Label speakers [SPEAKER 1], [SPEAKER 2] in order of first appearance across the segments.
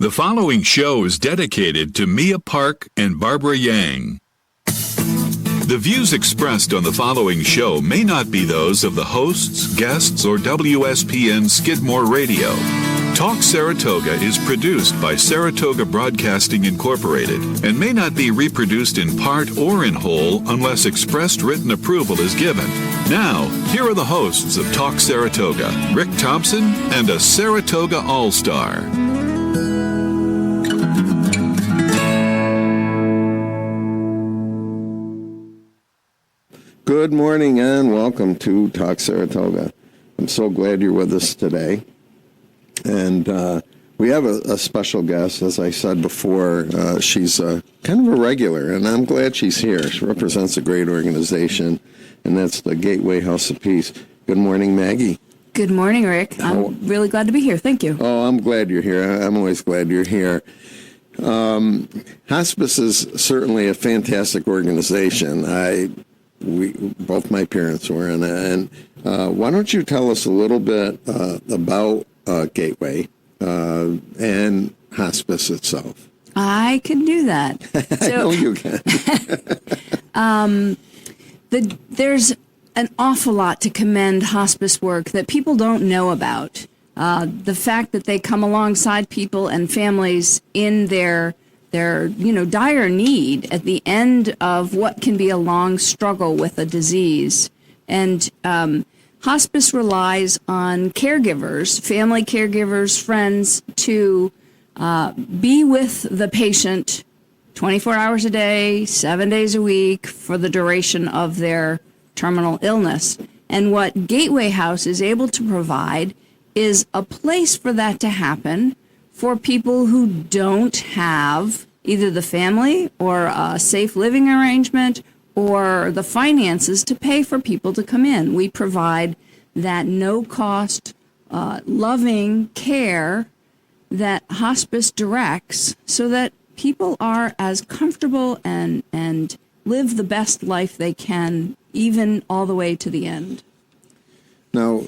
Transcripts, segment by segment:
[SPEAKER 1] The following show is dedicated to Mia Park and Barbara Yang. The views expressed on the following show may not be those of the hosts, guests, or WSPN Skidmore Radio. Talk Saratoga is produced by Saratoga Broadcasting Incorporated and may not be reproduced in part or in whole unless expressed written approval is given. Now, here are the hosts of Talk Saratoga, Rick Thompson and a Saratoga All-Star.
[SPEAKER 2] Good morning and welcome to Talk Saratoga. I'm so glad you're with us today. And we have a special guest, as I said before. She's kind of a regular, and I'm glad she's here. She represents a great organization, and that's the Gateway House of Peace. Good morning, Maggie.
[SPEAKER 3] Good morning, Rick. I'm really glad to be here. Thank you.
[SPEAKER 2] Oh, I'm glad you're here. I'm always glad you're here. Hospice is certainly a fantastic organization. Both my parents were in it. And why don't you tell us a little bit about Gateway and hospice itself?
[SPEAKER 3] I can do that.
[SPEAKER 2] I know you can.
[SPEAKER 3] There's an awful lot to commend hospice work that people don't know about. The fact that they come alongside people and families in their dire need at the end of what can be a long struggle with a disease. And hospice relies on caregivers, family caregivers, friends, to be with the patient 24 hours a day, 7 days a week for the duration of their terminal illness. And what Gateway House is able to provide is a place for that to happen for people who don't have either the family or a safe living arrangement or the finances to pay for people to come in. We provide that no-cost, loving care that hospice directs so that people are as comfortable and live the best life they can, even all the way to the end.
[SPEAKER 2] Now,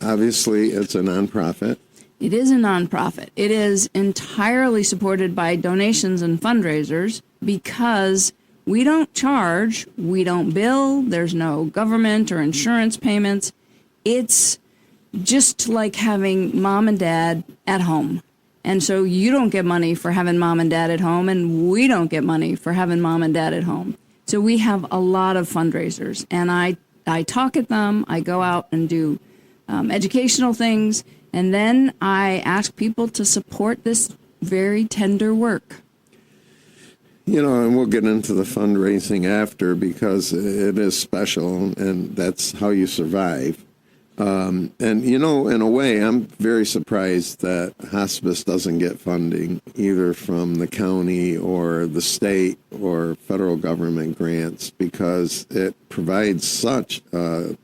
[SPEAKER 2] obviously, it's a nonprofit.
[SPEAKER 3] It is a nonprofit. It is entirely supported by donations and fundraisers because we don't charge, we don't bill, there's no government or insurance payments. It's just like having mom and dad at home. And so you don't get money for having mom and dad at home, and we don't get money for having mom and dad at home. So we have a lot of fundraisers, and I talk at them, I go out and do educational things, and then I ask people to support this very tender work.
[SPEAKER 2] You know, and we'll get into the fundraising after because it is special, and that's how you survive. And, you know, in a way, I'm very surprised that hospice doesn't get funding either from the county or the state or federal government grants because it provides such a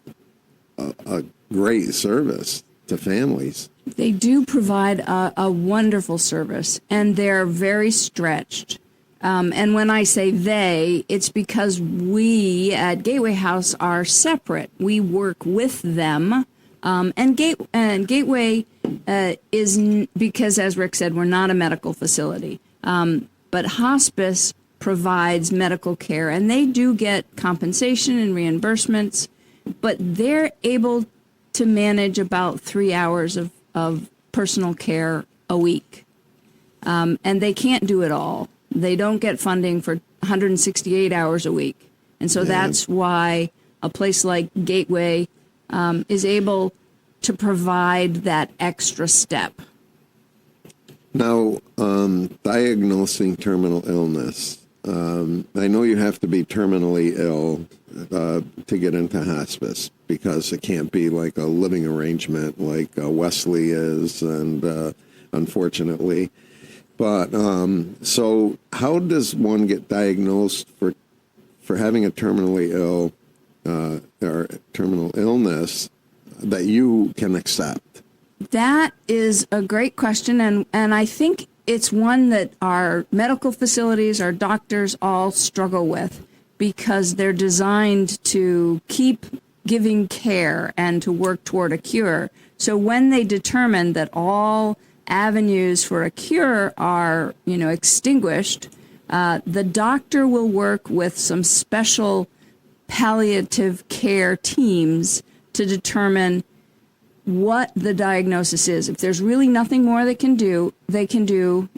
[SPEAKER 2] great service to families.
[SPEAKER 3] They do provide a wonderful service, and they're very stretched. And when I say they, it's because we at Gateway House are separate. We work with them. And Gateway is, because as Rick said, we're not a medical facility. But hospice provides medical care, and they do get compensation and reimbursements, but they're able to manage about 3 hours of personal care a week. And they can't do it all. They don't get funding for 168 hours a week. And so that's why a place like Gateway is able to provide that extra step.
[SPEAKER 2] Now, diagnosing terminal illness. I know you have to be terminally ill to get into hospice because it can't be like a living arrangement like Wesley is, and unfortunately. But so how does one get diagnosed for having a terminally ill or terminal illness that you can accept?
[SPEAKER 3] That is a great question, and I think it's one that our medical facilities, our doctors all struggle with because they're designed to keep giving care and to work toward a cure. So when they determine that all avenues for a cure are, extinguished, the doctor will work with some special palliative care teams to determine what the diagnosis is. If there's really nothing more they can do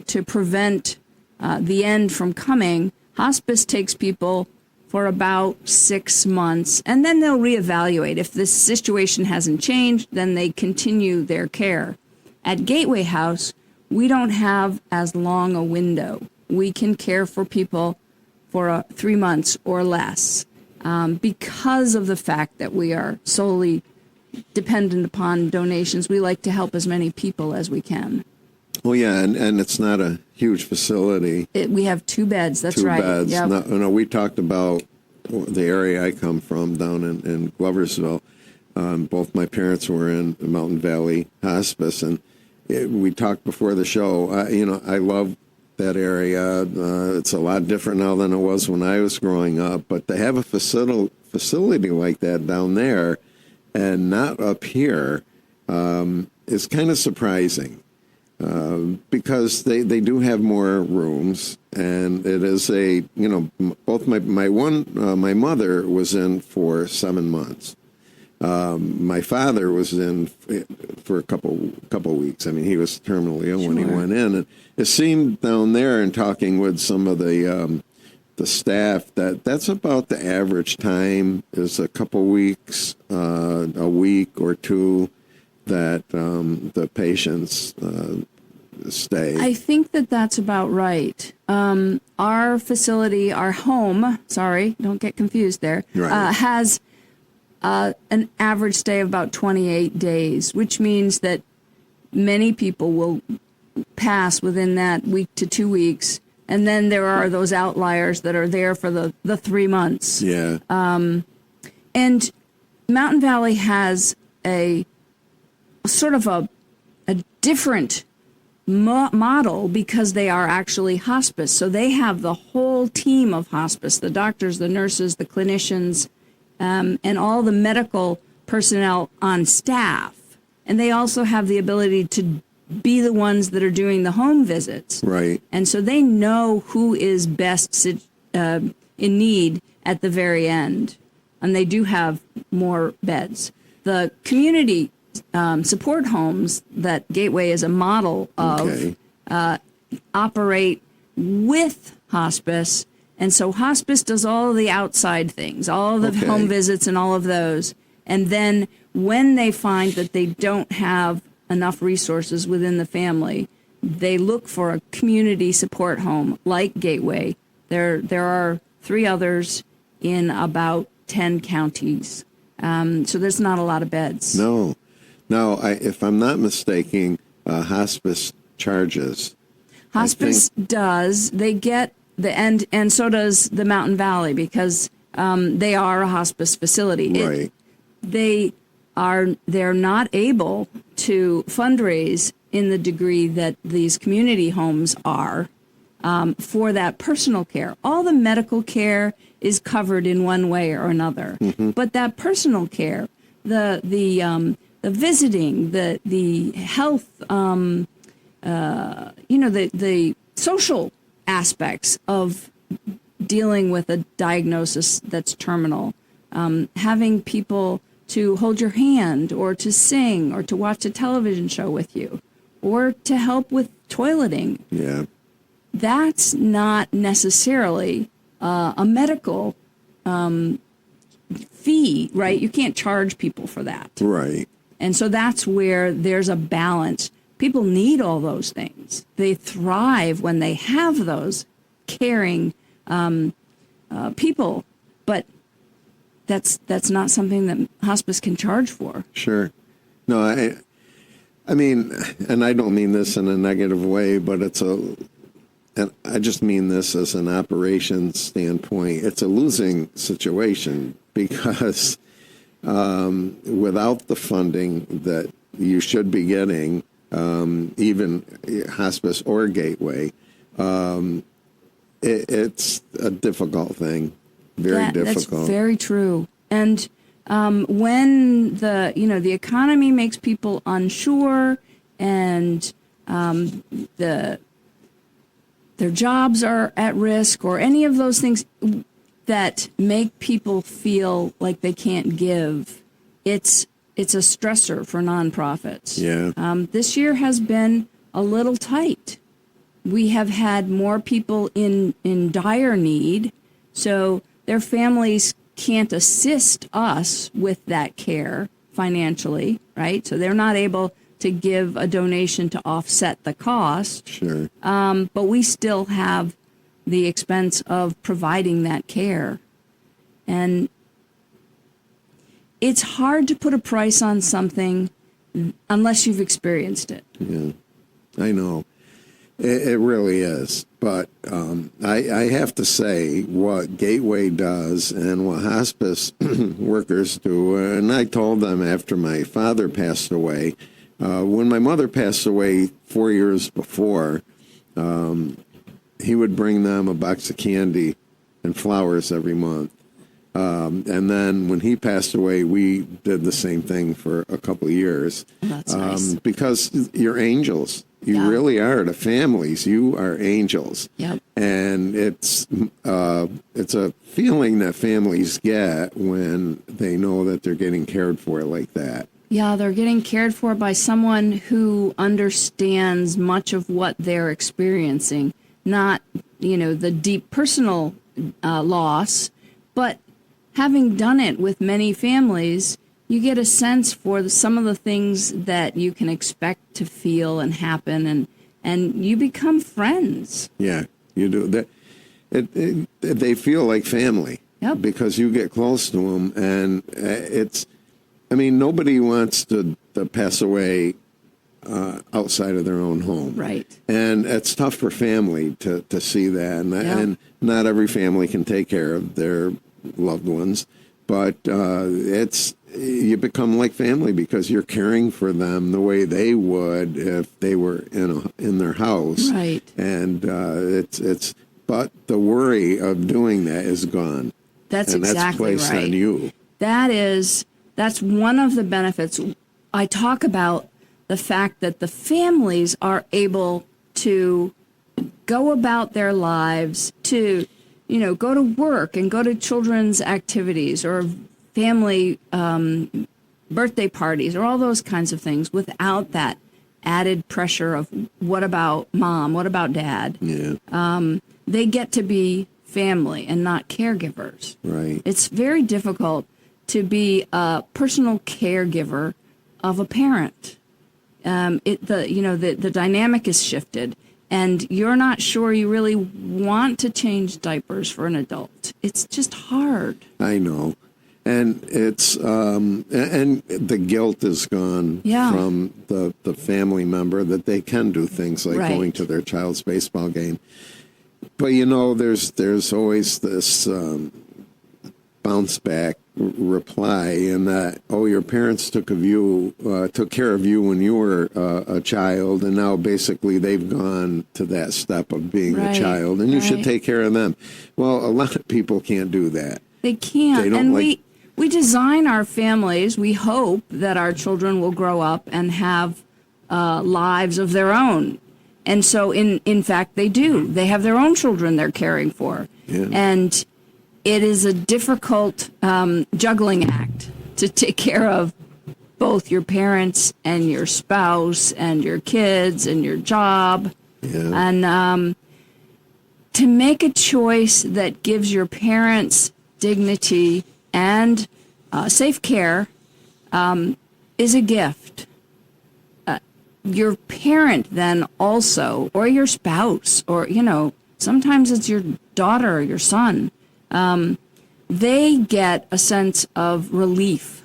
[SPEAKER 3] to prevent the end from coming, hospice takes people for about 6 months, and then they'll reevaluate. If the situation hasn't changed, then they continue their care. At Gateway House, we don't have as long a window. We can care for people for 3 months or less because of the fact that we are solely dependent upon donations. We like to help as many people as we can.
[SPEAKER 2] Oh, yeah, and it's not a huge facility.
[SPEAKER 3] We have 2 beds, that's right.
[SPEAKER 2] 2 beds.
[SPEAKER 3] Yep.
[SPEAKER 2] No, we talked about the area I come from down in Gloversville. Both my parents were in Mountain Valley Hospice, and we talked before the show. I love that area. It's a lot different now than it was when I was growing up, but to have a facility like that down there and not up here is kind of surprising. Because they do have more rooms, and it is both my mother was in for 7 months. My father was in for a couple weeks. I mean, he was terminally ill when he went in, and it seemed down there and talking with some of the staff that's about the average time is a couple weeks, a week or two that the patients stay.
[SPEAKER 3] I think that's about right. Our facility, our home, sorry, don't get confused there,
[SPEAKER 2] right.
[SPEAKER 3] Has an average stay of about 28 days, which means that many people will pass within that week to 2 weeks. And then there are those outliers that are there for the 3 months.
[SPEAKER 2] Yeah.
[SPEAKER 3] And Mountain Valley has a sort of a different model because they are actually hospice. So they have the whole team of hospice, the doctors, the nurses, the clinicians, and all the medical personnel on staff. And they also have the ability to be the ones that are doing the home visits.
[SPEAKER 2] Right.
[SPEAKER 3] And so they know who is best in need at the very end. And they do have more beds. The community support homes that Gateway is a model of operate with hospice. And so hospice does all of the outside things, all of the home visits and all of those. And then when they find that they don't have enough resources within the family, they look for a community support home like Gateway. There are 3 others in about 10 counties. So there's not a lot of beds.
[SPEAKER 2] No. Now, if I'm not mistaken, hospice charges.
[SPEAKER 3] Hospice does. They get and so does the Mountain Valley because they are a hospice facility.
[SPEAKER 2] Right.
[SPEAKER 3] They're not able to fundraise in the degree that these community homes are for that personal care. All the medical care is covered in one way or another, but that personal care, the visiting, the health, the social aspects of dealing with a diagnosis that's terminal, having people to hold your hand or to sing or to watch a television show with you or to help with toileting.
[SPEAKER 2] Yeah.
[SPEAKER 3] That's not necessarily a medical fee, right? You can't charge people for that.
[SPEAKER 2] Right.
[SPEAKER 3] And so that's where there's a balance. People need all those things. They thrive when they have those caring people, but that's not something that hospice can charge for.
[SPEAKER 2] Sure. No, I mean, and I don't mean this in a negative way, but and I just mean this as an operations standpoint. It's a losing situation because without the funding that you should be getting, even hospice or Gateway, it's a difficult thing. Very difficult.
[SPEAKER 3] That's very true. And when the economy makes people unsure and their jobs are at risk, or any of those things that make people feel like they can't give, it's a stressor for nonprofits.
[SPEAKER 2] Yeah.
[SPEAKER 3] This year has been a little tight. We have had more people in dire need, so their families can't assist us with that care financially, right? So they're not able to give a donation to offset the cost.
[SPEAKER 2] Sure.
[SPEAKER 3] But we still have the expense of providing that care. And it's hard to put a price on something unless you've experienced it.
[SPEAKER 2] Yeah, I know. It really is. But I have to say what Gateway does and what hospice workers do, and I told them after my father passed away, when my mother passed away 4 years before, he would bring them a box of candy and flowers every month. And then when he passed away, we did the same thing for a couple of years.
[SPEAKER 3] That's nice.
[SPEAKER 2] Because you're angels. You
[SPEAKER 3] Yeah.
[SPEAKER 2] really are. The families, you are angels.
[SPEAKER 3] Yep.
[SPEAKER 2] And it's a feeling that families get when they know that they're getting cared for like that.
[SPEAKER 3] Yeah, they're getting cared for by someone who understands much of what they're experiencing, not, the deep personal loss, but having done it with many families, you get a sense for some of the things that you can expect to feel and happen, and you become friends.
[SPEAKER 2] Yeah, you do. They feel like family.
[SPEAKER 3] Yep.
[SPEAKER 2] Because you get close to them, and nobody wants to pass away outside of their own home.
[SPEAKER 3] Right.
[SPEAKER 2] And it's tough for family to see that, and not every family can take care of their loved ones, but you become like family because you're caring for them the way they would if they were in their house.
[SPEAKER 3] Right.
[SPEAKER 2] And but the worry of doing that is gone.
[SPEAKER 3] That's
[SPEAKER 2] and
[SPEAKER 3] exactly
[SPEAKER 2] that's placed
[SPEAKER 3] right.
[SPEAKER 2] on you.
[SPEAKER 3] That's one of the benefits. I talk about the fact that the families are able to go about their lives, to go to work and go to children's activities or family birthday parties or all those kinds of things without that added pressure of what about mom, what about dad?
[SPEAKER 2] Yeah.
[SPEAKER 3] They get to be family and not caregivers.
[SPEAKER 2] Right.
[SPEAKER 3] It's very difficult to be a personal caregiver of a parent. The dynamic is shifted, and you're not sure you really want to change diapers for an adult. It's just hard.
[SPEAKER 2] I know. And it's and the guilt is gone from the family member that they can do things like going to their child's baseball game. But there's always this bounce back reply in that, your parents took care of you when you were a child, and now basically they've gone to that step of being a child, and you should take care of them. Well, a lot of people can't do that.
[SPEAKER 3] They can't.
[SPEAKER 2] They don't
[SPEAKER 3] and we design our families. We hope that our children will grow up and have lives of their own. And so, in fact, they do. They have their own children they're caring for.
[SPEAKER 2] Yeah.
[SPEAKER 3] And it is a difficult juggling act to take care of both your parents and your spouse and your kids and your job.
[SPEAKER 2] Yeah.
[SPEAKER 3] And to make a choice that gives your parents dignity and safe care is a gift. Your parent then also, or your spouse, or, sometimes it's your daughter or your son, they get a sense of relief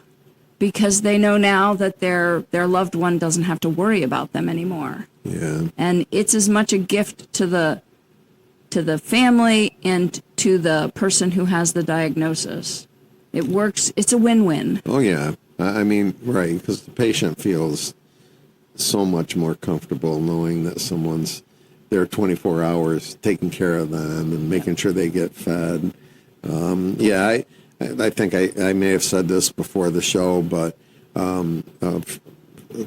[SPEAKER 3] because they know now that their loved one doesn't have to worry about them anymore.
[SPEAKER 2] Yeah.
[SPEAKER 3] And it's as much a gift to the family and to the person who has the diagnosis. It works. It's a win-win.
[SPEAKER 2] Oh, yeah. Right, because the patient feels so much more comfortable knowing that someone's there 24 hours taking care of them and making sure they get fed. I think I may have said this before the show, but a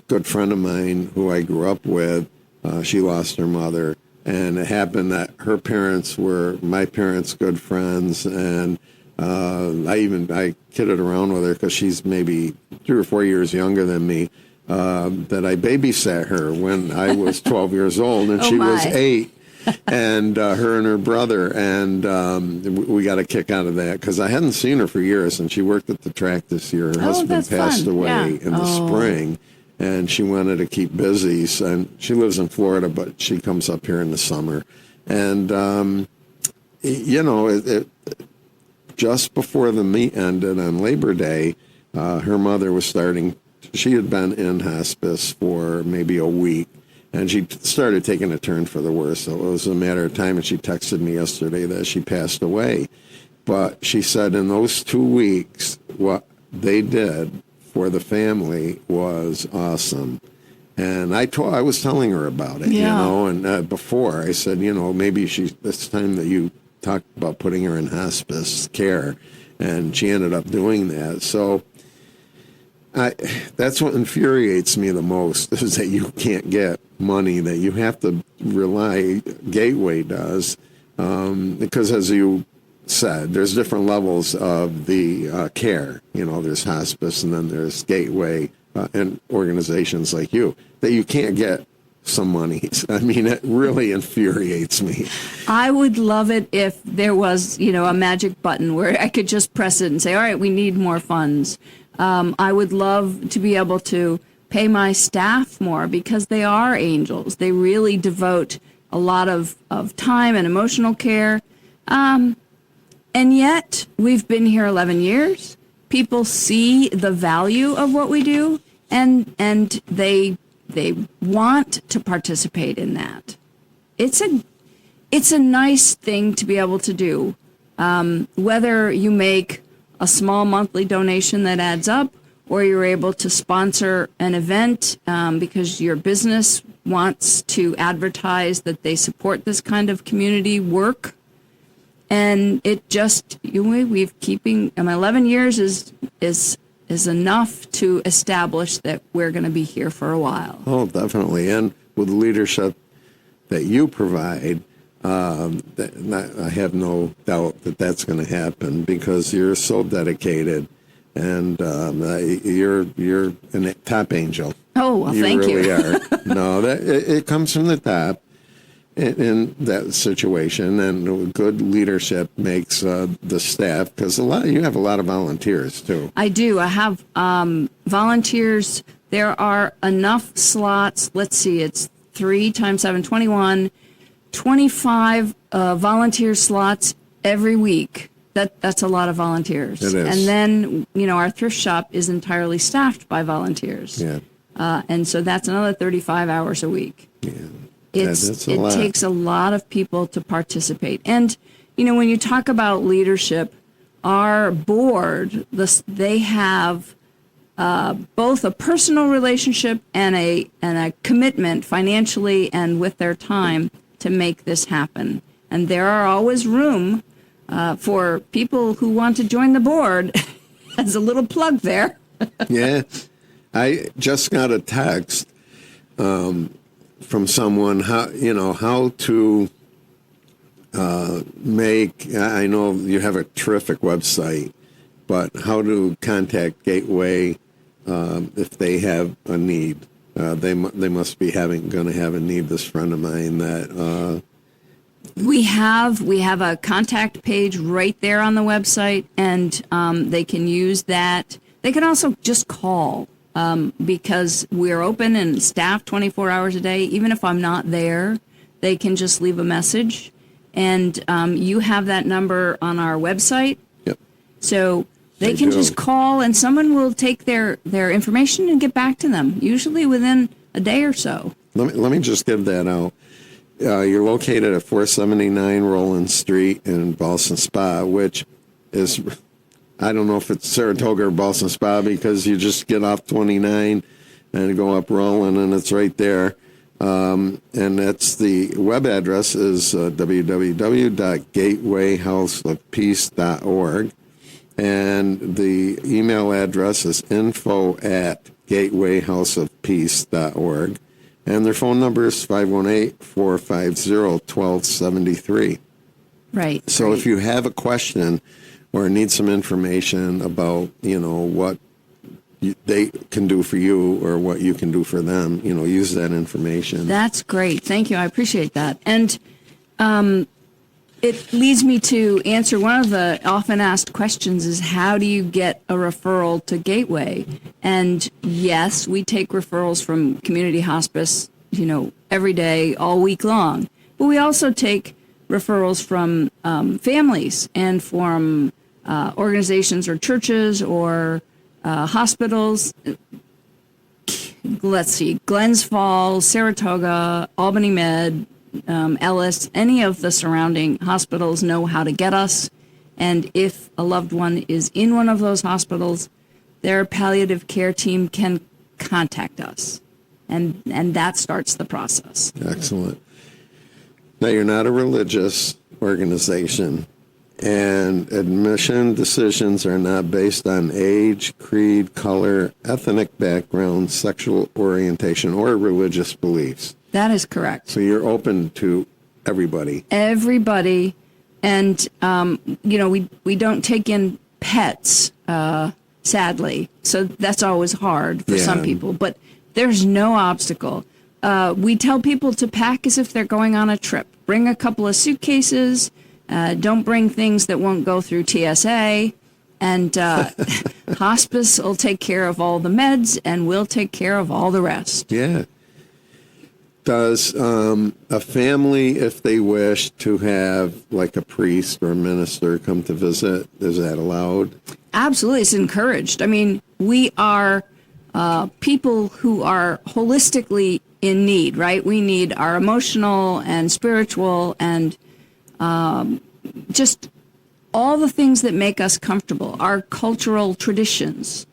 [SPEAKER 2] good friend of mine who I grew up with She lost her mother. And it happened that her parents were my parents' good friends. And I kidded around with her because she's maybe 3 or 4 years younger than me, that I babysat her when I was 12 years old and she was 8. And her and her brother, and we got a kick out of that because I hadn't seen her for years, and she worked at the track this year. Her husband passed away in the spring, and she wanted to keep busy. And she lives in Florida, but she comes up here in the summer. And, just before the meet ended on Labor Day, her mother was she had been in hospice for maybe a week. And she started taking a turn for the worse. So it was a matter of time. And she texted me yesterday that she passed away. But she said in those 2 weeks, what they did for the family was awesome. And I was telling her about it, and before I said, maybe it's time that you talked about putting her in hospice care. And she ended up doing that. So that's what infuriates me the most, is that you can't get money, that you have to rely, Gateway does, because as you said, there's different levels of the care. There's hospice and then there's Gateway and organizations like you, that you can't get some money. I mean, it really infuriates me.
[SPEAKER 3] I would love it if there was, a magic button where I could just press it and say, all right, we need more funds. I would love to be able to pay my staff more because they are angels. They really devote a lot of time and emotional care. And yet, we've been here 11 years. People see the value of what we do, and they want to participate in that. It's a nice thing to be able to do, whether you make a small monthly donation that adds up, or you're able to sponsor an event because your business wants to advertise that they support this kind of community work. And it just, 11 years is enough to establish that we're going to be here for a while.
[SPEAKER 2] Oh, definitely. And with the leadership that you provide, I have no doubt that that's going to happen because you're so dedicated, and you're a top angel.
[SPEAKER 3] Oh, well, thank you.
[SPEAKER 2] You really are. No, it comes from the top in that situation, and good leadership makes the staff, because you have a lot of volunteers too.
[SPEAKER 3] I do. I have volunteers. There are enough slots. Let's see, it's 3 times 7, 21. 25 volunteer slots every week. That's a lot of volunteers.
[SPEAKER 2] It is.
[SPEAKER 3] And then, our thrift shop is entirely staffed by volunteers.
[SPEAKER 2] Yeah.
[SPEAKER 3] And so that's another 35 hours a week.
[SPEAKER 2] Yeah.
[SPEAKER 3] It takes a lot of people to participate. And, when you talk about leadership, our board, they have both a personal relationship and a commitment financially and with their time to make this happen. And there are always room for people who want to join the board. As a little plug there.
[SPEAKER 2] Yeah. I just got a text from someone how to make, I know you have a terrific website, but how to contact Gateway if they have a need. They must be going to have a need. This friend of mine that
[SPEAKER 3] we have a contact page right there on the website, and they can use that. They can also just call because we're open and staffed 24 hours a day. Even if I'm not there, they can just leave a message, and you have that number on our website.
[SPEAKER 2] Yep.
[SPEAKER 3] So they can just call, and someone will take their information and get back to them, usually within a day or so.
[SPEAKER 2] Let me just give that out. You're located at 479 Roland Street in Ballston Spa, which is, I don't know if it's Saratoga or Ballston Spa, because you just get off 29 and go up Roland, and it's right there. And that's the web address is www.gatewayhouseofpeace.org. And the email address is info@gatewayhouseofpeace.org. And their phone number is 518-450-1273.
[SPEAKER 3] Right.
[SPEAKER 2] So
[SPEAKER 3] right.
[SPEAKER 2] if you have a question or need some information about, what they can do for you or what you can do for them, use that information.
[SPEAKER 3] That's great. Thank you. I appreciate that. And it leads me to answer one of the often asked questions is how do you get a referral to Gateway? And yes, we take referrals from community hospice, every day, all week long. But we also take referrals from families and from organizations or churches or hospitals. Let's see, Glens Falls, Saratoga, Albany Med, Ellis, any of the surrounding hospitals know how to get us. And if a loved one is in one of those hospitals, their palliative care team can contact us. And that starts the process.
[SPEAKER 2] Excellent. Now, you're not a religious organization, and admission decisions are not based on age, creed, color, ethnic background, sexual orientation, or religious beliefs.
[SPEAKER 3] That is correct.
[SPEAKER 2] So you're open to everybody.
[SPEAKER 3] Everybody. And, we don't take in pets, sadly. So that's always hard for some people. But there's no obstacle. We tell people to pack as if they're going on a trip. Bring a couple of suitcases. Don't bring things that won't go through TSA. And hospice will take care of all the meds, and we'll take care of all the rest.
[SPEAKER 2] Yeah. Does a family, if they wish to have like a priest or a minister come to visit, is that allowed?
[SPEAKER 3] Absolutely. It's encouraged. I mean, we are people who are holistically in need, right? We need our emotional and spiritual and just all the things that make us comfortable, our cultural traditions.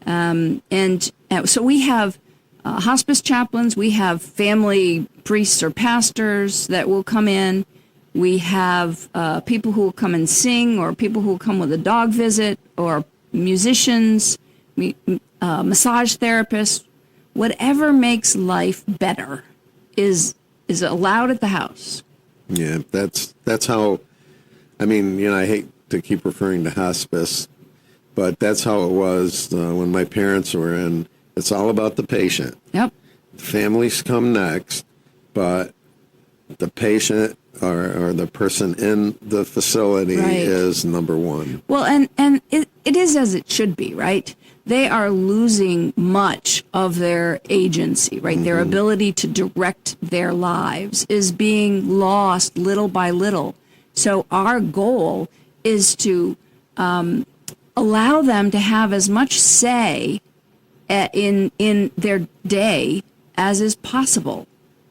[SPEAKER 3] And so we have hospice chaplains, we have family priests or pastors that will come in. We have people who will come and sing, or people who will come with a dog visit, or musicians, massage therapists. Whatever makes life better is allowed at the house.
[SPEAKER 2] Yeah, that's how. I mean, I hate to keep referring to hospice, but that's how it was when my parents were in. It's all about the patient.
[SPEAKER 3] Yep.
[SPEAKER 2] Families come next, but the patient or the person in the facility is number one.
[SPEAKER 3] Well, and it is as it should be, right? They are losing much of their agency, right? Mm-hmm. Their ability to direct their lives is being lost little by little. So our goal is to allow them to have as much say in their day as is possible.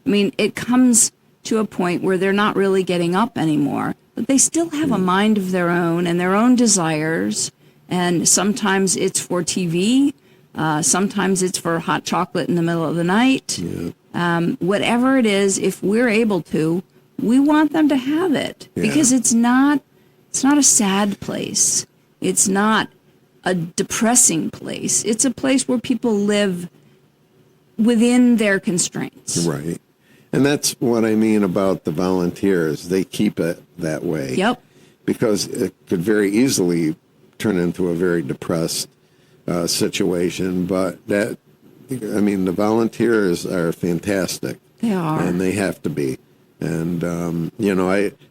[SPEAKER 3] I mean, it comes to a point where they're not really getting up anymore, but they still have a mind of their own and their own desires. And sometimes it's for TV. Sometimes it's for hot chocolate in the middle of the night. Yeah. Whatever it is, if we're able to, we want them to have it because it's not a sad place. It's not a depressing place. It's a place where people live within their constraints.
[SPEAKER 2] Right. And that's what I mean about the volunteers. They keep it that way.
[SPEAKER 3] Yep.
[SPEAKER 2] Because it could very easily turn into a very depressed situation. But the volunteers are fantastic.
[SPEAKER 3] They are.
[SPEAKER 2] And they have to be. And,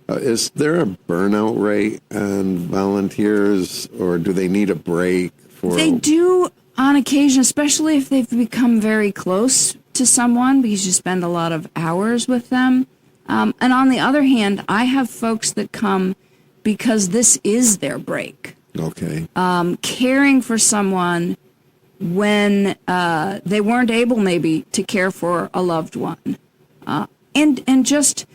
[SPEAKER 2] is there a burnout rate on volunteers, or do they need a break?
[SPEAKER 3] They do on occasion, especially if they've become very close to someone because you spend a lot of hours with them. And on the other hand, I have folks that come because this is their break.
[SPEAKER 2] Okay.
[SPEAKER 3] Caring for someone when they weren't able maybe to care for a loved one. And just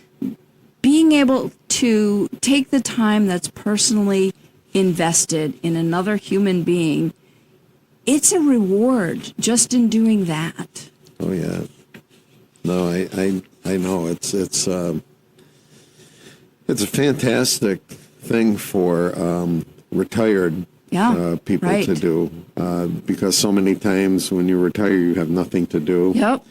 [SPEAKER 3] being able to take the time that's personally invested in another human being, it's a reward just in doing that.
[SPEAKER 2] Oh yeah. No, I know it's a fantastic thing for retired people to do because so many times when you retire you have nothing to do.
[SPEAKER 3] Yep.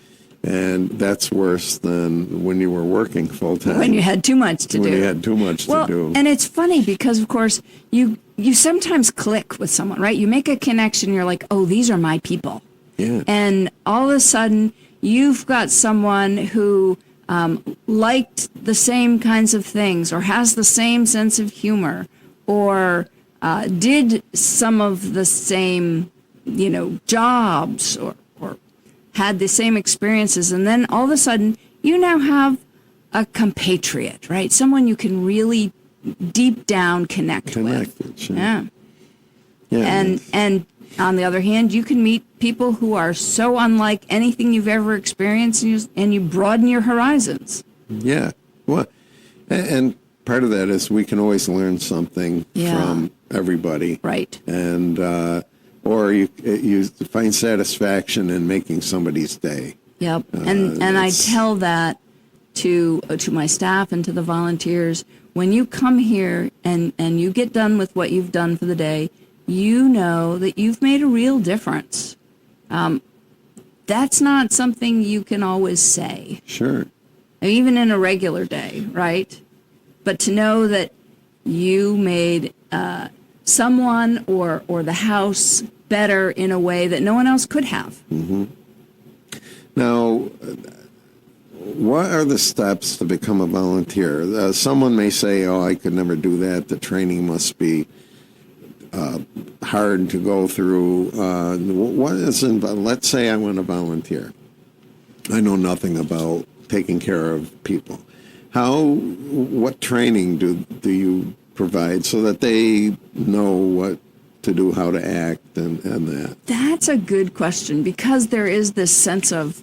[SPEAKER 2] And that's worse than when you were working full time.
[SPEAKER 3] When you had too much to do.
[SPEAKER 2] When you had too much to do.
[SPEAKER 3] And it's funny because, of course, you sometimes click with someone, right? You make a connection. You're like, oh, these are my people.
[SPEAKER 2] Yeah.
[SPEAKER 3] And all of a sudden, you've got someone who liked the same kinds of things, or has the same sense of humor, or did some of the same, jobs, or had the same experiences. And then all of a sudden, you now have a compatriot, right? Someone you can really deep down connect with.
[SPEAKER 2] Sure.
[SPEAKER 3] Yeah.
[SPEAKER 2] Yeah.
[SPEAKER 3] And on the other hand, you can meet people who are so unlike anything you've ever experienced, and you broaden your horizons.
[SPEAKER 2] Yeah. Well, and part of that is we can always learn something from everybody.
[SPEAKER 3] Right.
[SPEAKER 2] And, or you find satisfaction in making somebody's day.
[SPEAKER 3] Yep. And I tell that to my staff and to the volunteers. When you come here and you get done with what you've done for the day, you know that you've made a real difference. That's not something you can always say.
[SPEAKER 2] Sure.
[SPEAKER 3] Even in a regular day, right? But to know that you made someone or the house better in a way that no one else could have.
[SPEAKER 2] Mm-hmm. Now, what are the steps to become a volunteer? Someone may say, oh, I could never do that. The training must be hard to go through. What is let's say I want to volunteer. I know nothing about taking care of people. What training do you provide so that they know what to do, how to act, and that?
[SPEAKER 3] That's a good question, because there is this sense of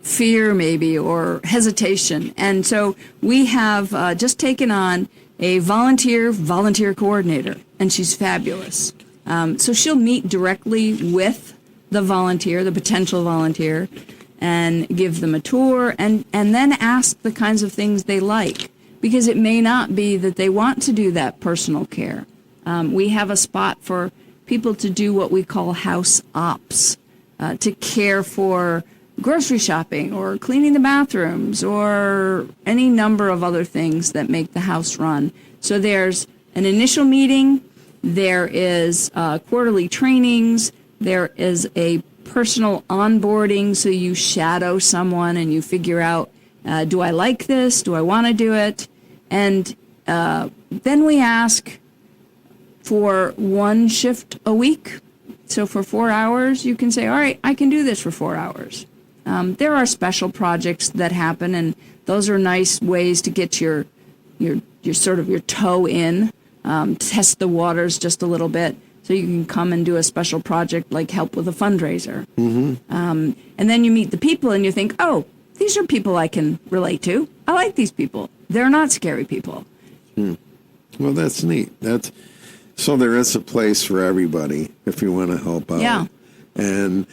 [SPEAKER 3] fear maybe, or hesitation. And so we have just taken on a volunteer coordinator, and she's fabulous. So she'll meet directly with the potential volunteer, and give them a tour, and then ask the kinds of things they like, because it may not be that they want to do that personal care. We have a spot for people to do what we call house ops, to care for grocery shopping or cleaning the bathrooms or any number of other things that make the house run. So there's an initial meeting, there is quarterly trainings, there is a personal onboarding, so you shadow someone and you figure out, do I like this? Do I want to do it? And then we ask for one shift a week. So for 4 hours, you can say, all right, I can do this for 4 hours. There are special projects that happen, and those are nice ways to get your sort of your toe in, test the waters just a little bit, so you can come and do a special project like help with a fundraiser.
[SPEAKER 2] Mm-hmm.
[SPEAKER 3] And then you meet the people and you think, oh, these are people I can relate to. I like these people. They're not scary people.
[SPEAKER 2] Well, that's neat. So there is a place for everybody if you want to help out.
[SPEAKER 3] Yeah.
[SPEAKER 2] And,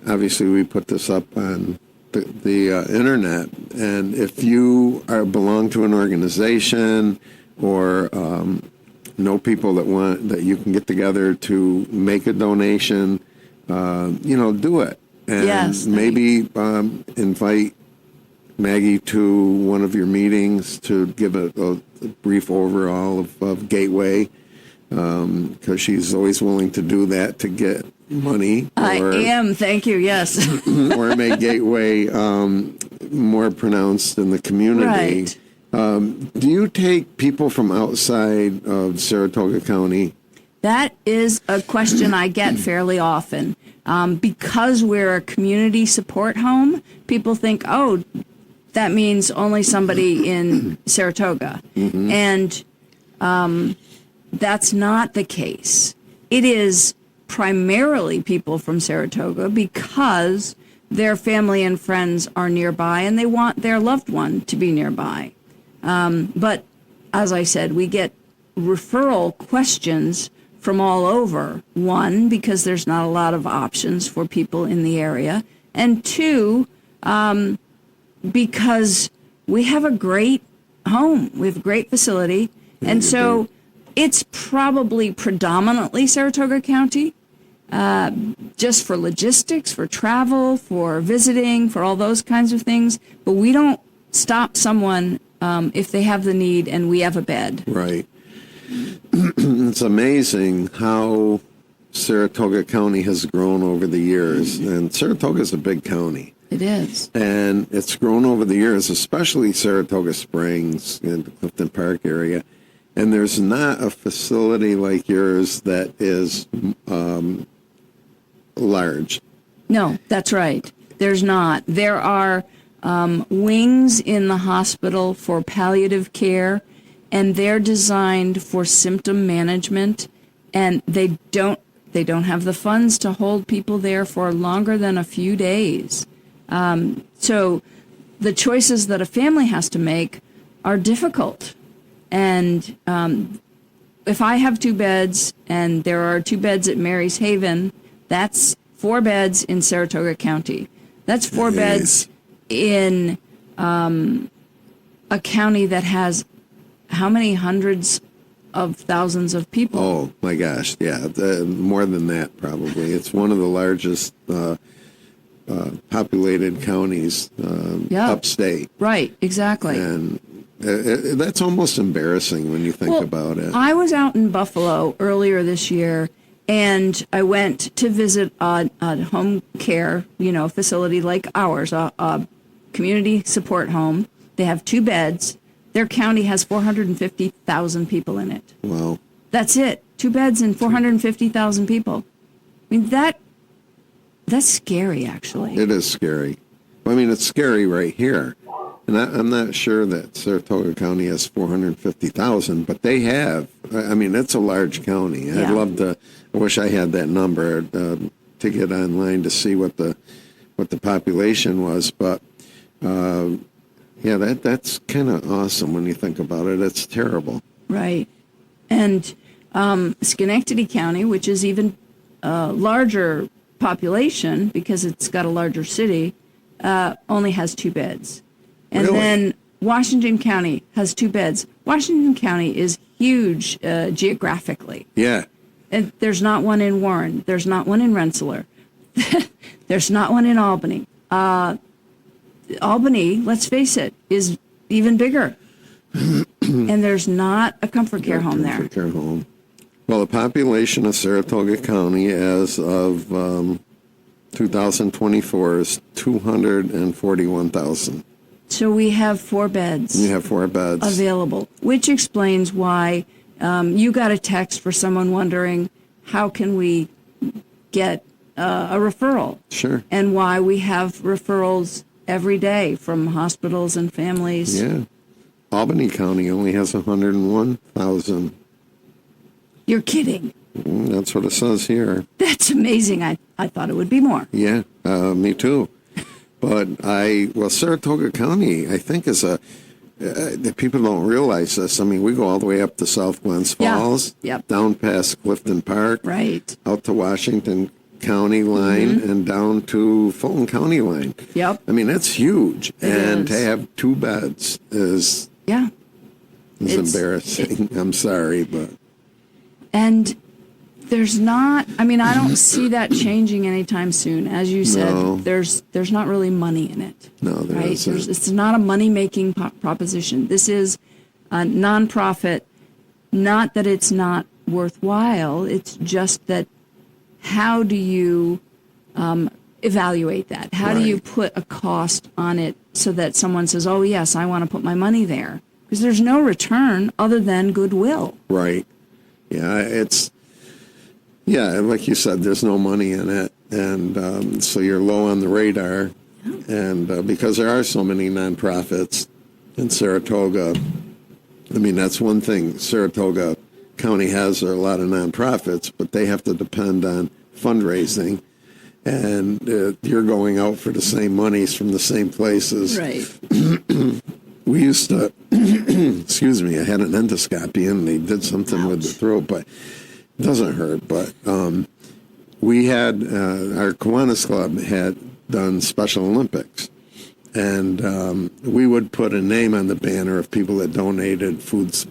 [SPEAKER 2] obviously we put this up on the internet, and if you belong to an organization or know people that you can get together to make a donation, do it. And
[SPEAKER 3] yes,
[SPEAKER 2] maybe invite Maggie to one of your meetings to give a brief overall of Gateway, because she's always willing to do that to get money.
[SPEAKER 3] I am, thank you, yes.
[SPEAKER 2] Or make Gateway more pronounced in the community.
[SPEAKER 3] Right.
[SPEAKER 2] Do you take people from outside of Saratoga County?
[SPEAKER 3] That is a question I get fairly often. Because we're a community support home, people think, oh, that means only somebody in Saratoga. Mm-hmm. And that's not the case. It is primarily people from Saratoga because their family and friends are nearby and they want their loved one to be nearby. But as I said, we get referral questions from all over. One, because there's not a lot of options for people in the area. And two, because we have a great home. We have a great facility. And so it's probably predominantly Saratoga County. just for logistics, for travel, for visiting, for all those kinds of things. But we don't stop someone if they have the need and we have a bed.
[SPEAKER 2] Right. It's amazing how Saratoga County has grown over the years. And Saratoga is a big county.
[SPEAKER 3] It is.
[SPEAKER 2] And it's grown over the years, especially Saratoga Springs and the Clifton Park area. And there's not a facility like yours that is large.
[SPEAKER 3] No, that's right. There's not. There are wings in the hospital for palliative care, and they're designed for symptom management, and they don't have the funds to hold people there for longer than a few days. So the choices that a family has to make are difficult. And if I have 2 beds and there are 2 beds at Mary's Haven, that's 4 beds in Saratoga County. That's 4 beds in a county that has how many hundreds of thousands of people?
[SPEAKER 2] Oh, my gosh. Yeah, more than that, probably. It's one of the largest populated counties upstate.
[SPEAKER 3] Right, exactly.
[SPEAKER 2] And that's almost embarrassing when you think about it.
[SPEAKER 3] I was out in Buffalo earlier this year, and I went to visit a home care, facility like ours, a community support home. They have 2 beds. Their county has 450,000 people in it.
[SPEAKER 2] Wow.
[SPEAKER 3] That's it. 2 beds and 450,000 people. I mean, that's scary, actually.
[SPEAKER 2] It is scary. I mean, it's scary right here. And I'm not sure that Saratoga County has 450,000, but they have. I mean, it's a large county.
[SPEAKER 3] Yeah.
[SPEAKER 2] I'd love to. I wish I had that number to get online to see what the population was. But yeah, that's kind of awesome when you think about it. It's terrible.
[SPEAKER 3] Right. And Schenectady County, which is even larger population because it's got a larger city, only has 2 beds. And
[SPEAKER 2] Really?
[SPEAKER 3] then Washington County has 2 beds. Washington County is huge geographically.
[SPEAKER 2] Yeah.
[SPEAKER 3] And there's not one in Warren. There's not one in Rensselaer. There's not one in Albany. Albany, let's face it, is even bigger. And there's not a comfort care home there.
[SPEAKER 2] Comfort care home. Well, the population of Saratoga County as of 2024 is 241,000.
[SPEAKER 3] So we have 4 beds.
[SPEAKER 2] You have 4 beds
[SPEAKER 3] available, which explains why you got a text for someone wondering how can we get a referral.
[SPEAKER 2] Sure.
[SPEAKER 3] And why we have referrals every day from hospitals and families.
[SPEAKER 2] Yeah. Albany County only has 101,000.
[SPEAKER 3] You're kidding.
[SPEAKER 2] That's what it says here.
[SPEAKER 3] That's amazing. I thought it would be more.
[SPEAKER 2] Yeah, me too. But Saratoga County, I think, is the people don't realize this. I mean, we go all the way up to South Glens Falls, down past Clifton Park,
[SPEAKER 3] right,
[SPEAKER 2] out to Washington County line, and down to Fulton County line.
[SPEAKER 3] Yep.
[SPEAKER 2] I mean, that's huge.
[SPEAKER 3] It is.
[SPEAKER 2] To have 2 beds is embarrassing. I'm sorry, but.
[SPEAKER 3] And there's not, I mean, I don't see that changing anytime soon. As you said,
[SPEAKER 2] No.
[SPEAKER 3] there's not really money in it.
[SPEAKER 2] No, there
[SPEAKER 3] right?
[SPEAKER 2] isn't.
[SPEAKER 3] It's not a money-making proposition. This is a nonprofit, not that it's not worthwhile. It's just that how do you evaluate that? How do you put a cost on it so that someone says, oh, yes, I want to put my money there? Because there's no return other than goodwill.
[SPEAKER 2] Right. Yeah, like you said, there's no money in it, and so you're low on the radar. And because there are so many nonprofits in Saratoga, I mean, that's one thing Saratoga County has. There are a lot of nonprofits, but they have to depend on fundraising, and you're going out for the same monies from the same places.
[SPEAKER 3] Right.
[SPEAKER 2] We used to, excuse me, I had an endoscopy and they did something with the throat, but it doesn't hurt. But we had, our Kiwanis Club had done Special Olympics. And we would put a name on the banner of people that donated foods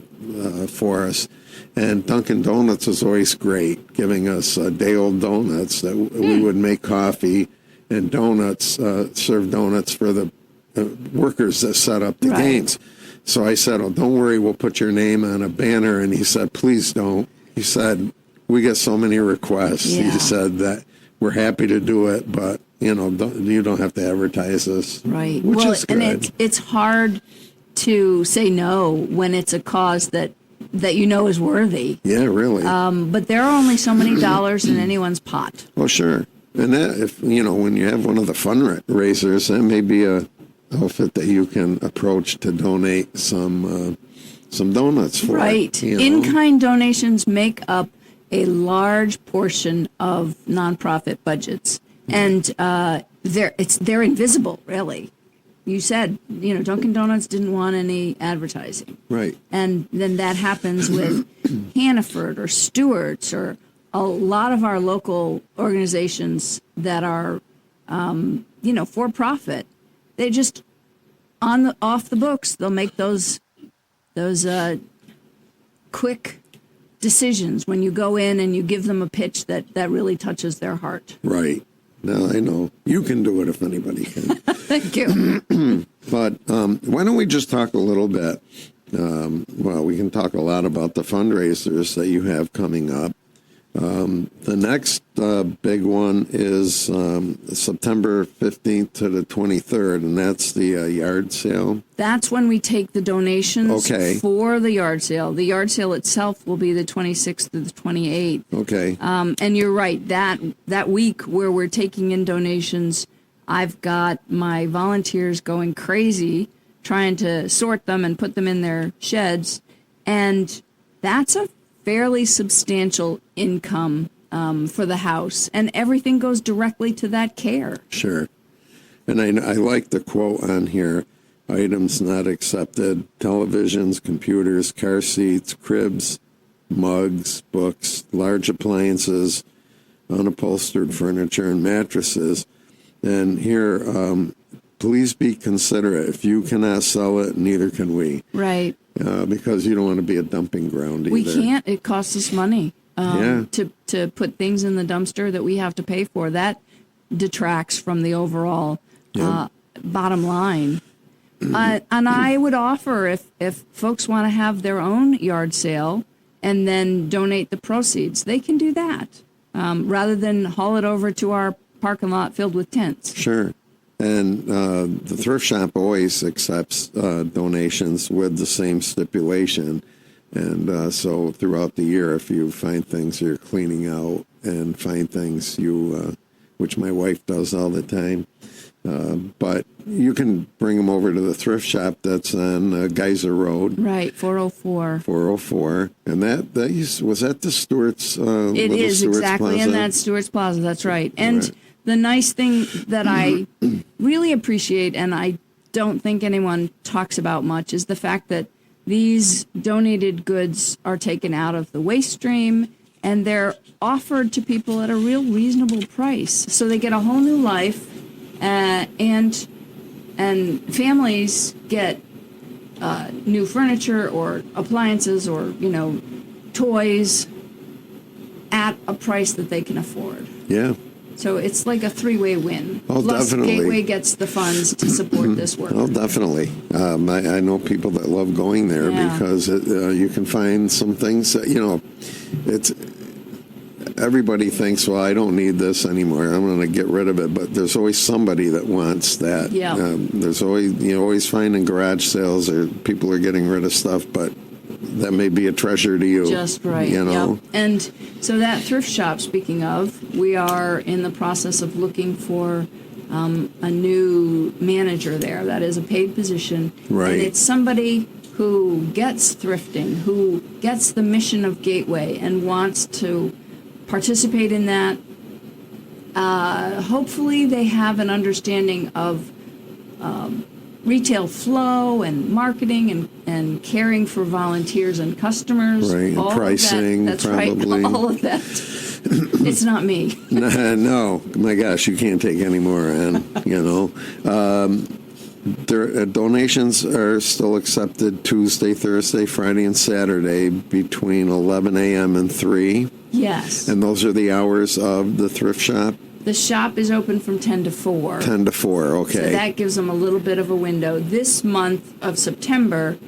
[SPEAKER 2] for us. And Dunkin' Donuts was always great, giving us day-old donuts that we would make coffee and donuts, serve donuts for the workers that set up the games. So I said, oh, don't worry, we'll put your name on a banner. And he said, please don't. He said, we get so many requests.
[SPEAKER 3] Yeah.
[SPEAKER 2] He said that we're happy to do it, but, you don't have to advertise this.
[SPEAKER 3] Right.
[SPEAKER 2] Which
[SPEAKER 3] well,
[SPEAKER 2] is good.
[SPEAKER 3] And it's hard to say no when it's a cause that is worthy.
[SPEAKER 2] Yeah, really.
[SPEAKER 3] But there are only so many dollars in anyone's pot.
[SPEAKER 2] Well, sure. And that, if when you have one of the fundraisers, that may be a outfit that you can approach to donate some donuts for.
[SPEAKER 3] Right. In-kind donations make up a large portion of nonprofit budgets, and they're invisible, really. You said, Dunkin' Donuts didn't want any advertising.
[SPEAKER 2] Right.
[SPEAKER 3] And then that happens with Hannaford or Stewart's or a lot of our local organizations that are, for profit. They just, off the books, they'll make those quick decisions when you go in and you give them a pitch that really touches their heart.
[SPEAKER 2] Right. Now, I know you can do it if anybody can.
[SPEAKER 3] Thank you.
[SPEAKER 2] But why don't we just talk a little bit? We can talk a lot about the fundraisers that you have coming up. The next big one is September 15th to the 23rd, and that's the yard sale. That's
[SPEAKER 3] when we take the donations
[SPEAKER 2] for
[SPEAKER 3] the yard sale. The yard sale itself will be the 26th to the 28th.
[SPEAKER 2] Okay.
[SPEAKER 3] And you're right, that week where we're taking in donations, I've got my volunteers going crazy trying to sort them and put them in their sheds, and that's a fairly substantial income for the house, and everything goes directly to that care.
[SPEAKER 2] Sure. And I like the quote on here, items not accepted, televisions, computers, car seats, cribs, mugs, books, large appliances, unupholstered furniture, and mattresses. And here, please be considerate. If you cannot sell it, neither can we.
[SPEAKER 3] Right.
[SPEAKER 2] Because you don't want to be a dumping ground either.
[SPEAKER 3] We can't. It costs us money to put things in the dumpster that we have to pay for. That detracts from the overall bottom line. And I would offer, if folks want to have their own yard sale and then donate the proceeds, they can do that rather than haul it over to our parking lot filled with tents.
[SPEAKER 2] Sure. And the thrift shop always accepts donations with the same stipulation. And so throughout the year, if you find things you're cleaning out and find things which my wife does all the time, but you can bring them over to the thrift shop that's on Geyser Road.
[SPEAKER 3] Right, 404.
[SPEAKER 2] 404. And was that the Stewart's?
[SPEAKER 3] It is
[SPEAKER 2] Stewart's
[SPEAKER 3] exactly
[SPEAKER 2] Plaza?
[SPEAKER 3] in that Stewart's Plaza, that's right. And the nice thing that I really appreciate, and I don't think anyone talks about much, is the fact that these donated goods are taken out of the waste stream and they're offered to people at a real reasonable price. So they get a whole new life, and families get new furniture or appliances or, toys at a price that they can afford.
[SPEAKER 2] Yeah.
[SPEAKER 3] So it's like a three-way win.
[SPEAKER 2] Oh,
[SPEAKER 3] Plus,
[SPEAKER 2] definitely.
[SPEAKER 3] Gateway gets the funds to support this work.
[SPEAKER 2] Oh, definitely. I know people that love going there because you can find some things that, it's everybody thinks, well, I don't need this anymore. I'm going to get rid of it. But there's always somebody that wants that.
[SPEAKER 3] Yeah.
[SPEAKER 2] There's always, always finding garage sales or people are getting rid of stuff, but that may be a treasure to you.
[SPEAKER 3] Just right. Yep. And so that thrift shop, speaking of, we are in the process of looking for a new manager there. That is a paid position.
[SPEAKER 2] Right.
[SPEAKER 3] And it's somebody who gets thrifting, who gets the mission of Gateway and wants to participate in that. Hopefully they have an understanding of retail flow and marketing and caring for volunteers and customers.
[SPEAKER 2] Right,
[SPEAKER 3] all
[SPEAKER 2] and pricing,
[SPEAKER 3] of that. That's
[SPEAKER 2] probably.
[SPEAKER 3] Right, all of that. It's not me.
[SPEAKER 2] No, my gosh, you can't take any more on, Donations are still accepted Tuesday, Thursday, Friday, and Saturday between 11 a.m. and 3.
[SPEAKER 3] Yes.
[SPEAKER 2] And those are the hours of the thrift shop?
[SPEAKER 3] The shop is open from 10 to 4.
[SPEAKER 2] 10 to 4, okay.
[SPEAKER 3] So that gives them a little bit of a window. This month of September,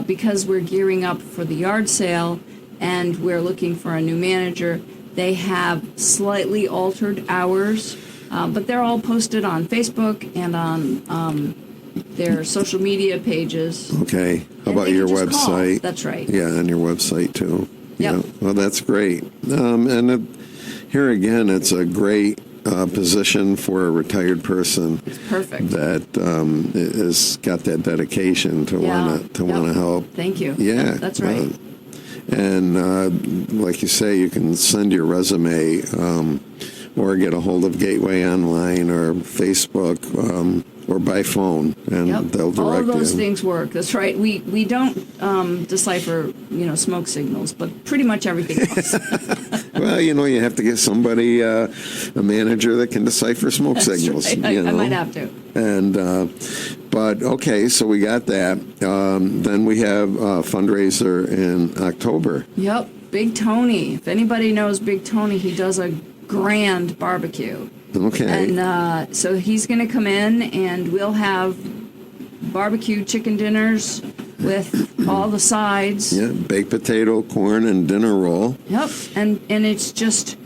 [SPEAKER 3] because we're gearing up for the yard sale and we're looking for a new manager, they have slightly altered hours, but they're all posted on Facebook and on their social media pages.
[SPEAKER 2] Okay. How
[SPEAKER 3] And
[SPEAKER 2] about
[SPEAKER 3] they
[SPEAKER 2] your
[SPEAKER 3] can just call.
[SPEAKER 2] website?
[SPEAKER 3] That's right.
[SPEAKER 2] Yeah, on your website too.
[SPEAKER 3] Yep.
[SPEAKER 2] Yeah. Well, that's great. Here again, it's a great position for a retired person
[SPEAKER 3] It's perfect.
[SPEAKER 2] that is got that dedication to want to help.
[SPEAKER 3] Thank you.
[SPEAKER 2] Yeah,
[SPEAKER 3] That's right.
[SPEAKER 2] And like you say, you can send your resume or get a hold of Gateway Online or Facebook or by phone, and they'll direct you.
[SPEAKER 3] All of those things work. That's right. We don't decipher, smoke signals, but pretty much everything else.
[SPEAKER 2] Well, you have to get somebody, a manager that can decipher smoke signals.
[SPEAKER 3] Right. I might have to.
[SPEAKER 2] And but okay, so we got that. Then we have a fundraiser in October.
[SPEAKER 3] Yep, Big Tony. If anybody knows Big Tony, he does a grand barbecue.
[SPEAKER 2] Okay.
[SPEAKER 3] And so he's going to come in, and we'll have barbecue chicken dinners with all the sides.
[SPEAKER 2] Yeah, baked potato, corn, and dinner roll.
[SPEAKER 3] Yep, and it's just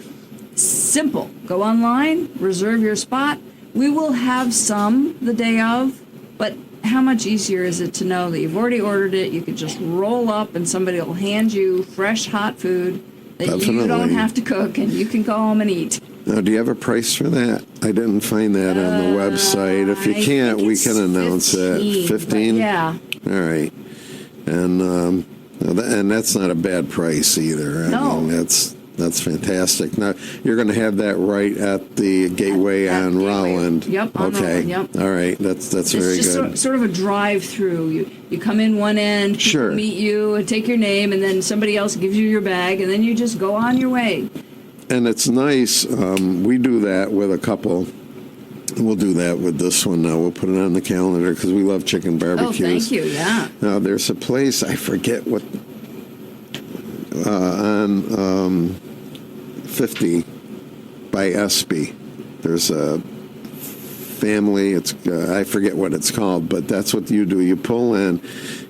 [SPEAKER 3] simple. Go online, reserve your spot. We will have some the day of, but how much easier is it to know that you've already ordered it? You could just roll up, and somebody will hand you fresh, hot food that you don't have to cook, and you can go home and eat.
[SPEAKER 2] Now, do you have a price for that? I didn't find that on the website. If you can't, we can announce it. 15?
[SPEAKER 3] Yeah.
[SPEAKER 2] All right. And that's not a bad price either.
[SPEAKER 3] No.
[SPEAKER 2] I mean, that's fantastic. Now, you're going to have that right at the Gateway
[SPEAKER 3] At
[SPEAKER 2] on
[SPEAKER 3] Gateway.
[SPEAKER 2] Rowland.
[SPEAKER 3] Yep, on
[SPEAKER 2] okay.
[SPEAKER 3] Rowland, yep.
[SPEAKER 2] All right. That's very
[SPEAKER 3] It's just
[SPEAKER 2] good.
[SPEAKER 3] sort of a drive-through. You come in one end, people
[SPEAKER 2] Sure.
[SPEAKER 3] meet you, and take your name, and then somebody else gives you your bag, and then you just go on your way.
[SPEAKER 2] And it's nice. We do that with a couple. We'll do that with this one now. We'll put it on the calendar because we love chicken barbecues.
[SPEAKER 3] Oh, thank you. Yeah.
[SPEAKER 2] Now, there's a place, I forget what, on 50 by Espy. There's a family, I forget what it's called, but that's what you do. You pull in,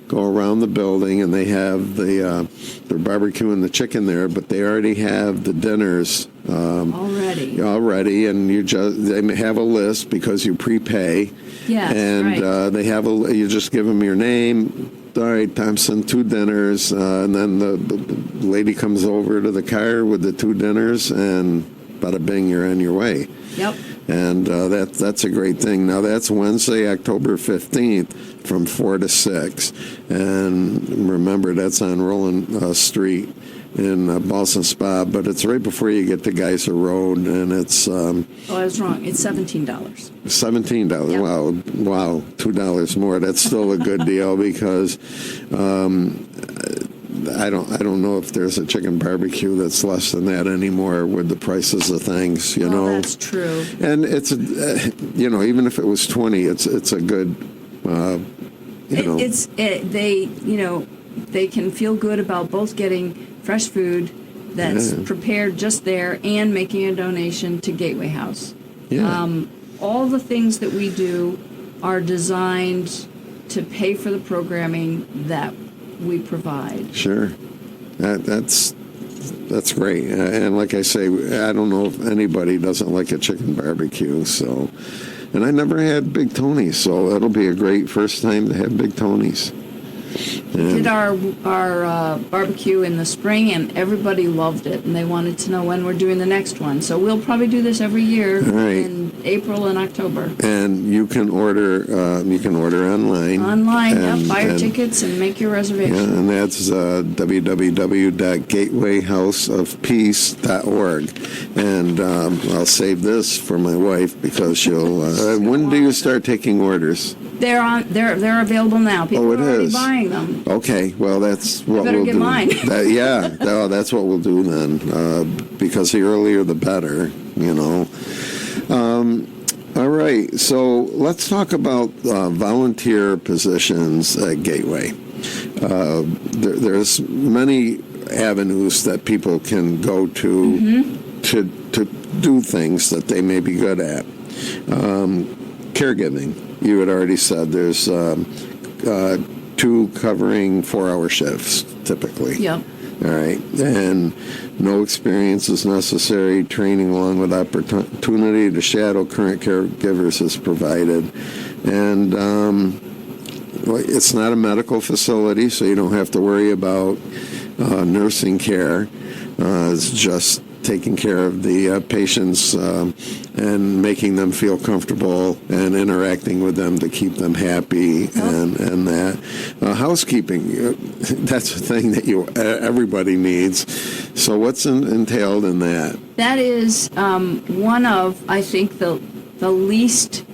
[SPEAKER 2] go around the building, and they have they're barbecuing the chicken there, but they already have the dinners already, and they have a list because you prepay.
[SPEAKER 3] Yes,
[SPEAKER 2] and
[SPEAKER 3] right.
[SPEAKER 2] They have you just give them your name. All right, Thompson, 2 dinners, and then the lady comes over to the car with the 2 dinners, and bada bing, you're on your way.
[SPEAKER 3] Yep.
[SPEAKER 2] And that's a great thing. Now, that's Wednesday, October 15th from 4 to 6. And remember, that's on Roland Street in Ballston Spa, but it's right before you get to Geyser Road, and it's...
[SPEAKER 3] I was wrong. It's $17.
[SPEAKER 2] $17.
[SPEAKER 3] Yep.
[SPEAKER 2] Wow, $2 more. That's still a good deal because I don't know if there's a chicken barbecue that's less than that anymore with the prices of things, know.
[SPEAKER 3] That's true.
[SPEAKER 2] And it's even if it was 20, it's a good
[SPEAKER 3] they can feel good about both getting fresh food that's prepared just there and making a donation to Gateway House.
[SPEAKER 2] Yeah.
[SPEAKER 3] All the things that we do are designed to pay for the programming that we provide.
[SPEAKER 2] Sure. That's great. And like I say, I don't know if anybody doesn't like a chicken barbecue. So, and I never had Big Tony's, so it'll be a great first time to have Big Tony's.
[SPEAKER 3] We did our barbecue in the spring, and everybody loved it, and they wanted to know when we're doing the next one. So we'll probably do this every year in April and October.
[SPEAKER 2] And you can order online.
[SPEAKER 3] Online, buy your tickets and make your reservation.
[SPEAKER 2] Yeah, and that's www.gatewayhouseofpeace.org. And I'll save this for my wife because she'll. When do you start taking orders?
[SPEAKER 3] They're available now. People
[SPEAKER 2] it
[SPEAKER 3] are already
[SPEAKER 2] is.
[SPEAKER 3] buying them.
[SPEAKER 2] Okay, well that's what
[SPEAKER 3] better
[SPEAKER 2] we'll
[SPEAKER 3] get
[SPEAKER 2] do.
[SPEAKER 3] mine.
[SPEAKER 2] That's what we'll do then. Because the earlier the better, All right, so let's talk about volunteer positions at Gateway. There's many avenues that people can go to to do things that they may be good at. Caregiving, you had already said there's 2 covering 4-hour shifts typically.
[SPEAKER 3] Yep.
[SPEAKER 2] All right, and no experience is necessary. Training along with opportunity to shadow current caregivers is provided. And it's not a medical facility, so you don't have to worry about nursing care. It's just taking care of the patients and making them feel comfortable and interacting with them to keep them happy and that. Housekeeping, that's a thing that everybody needs. So what's entailed in that?
[SPEAKER 3] That is one of, I think, the least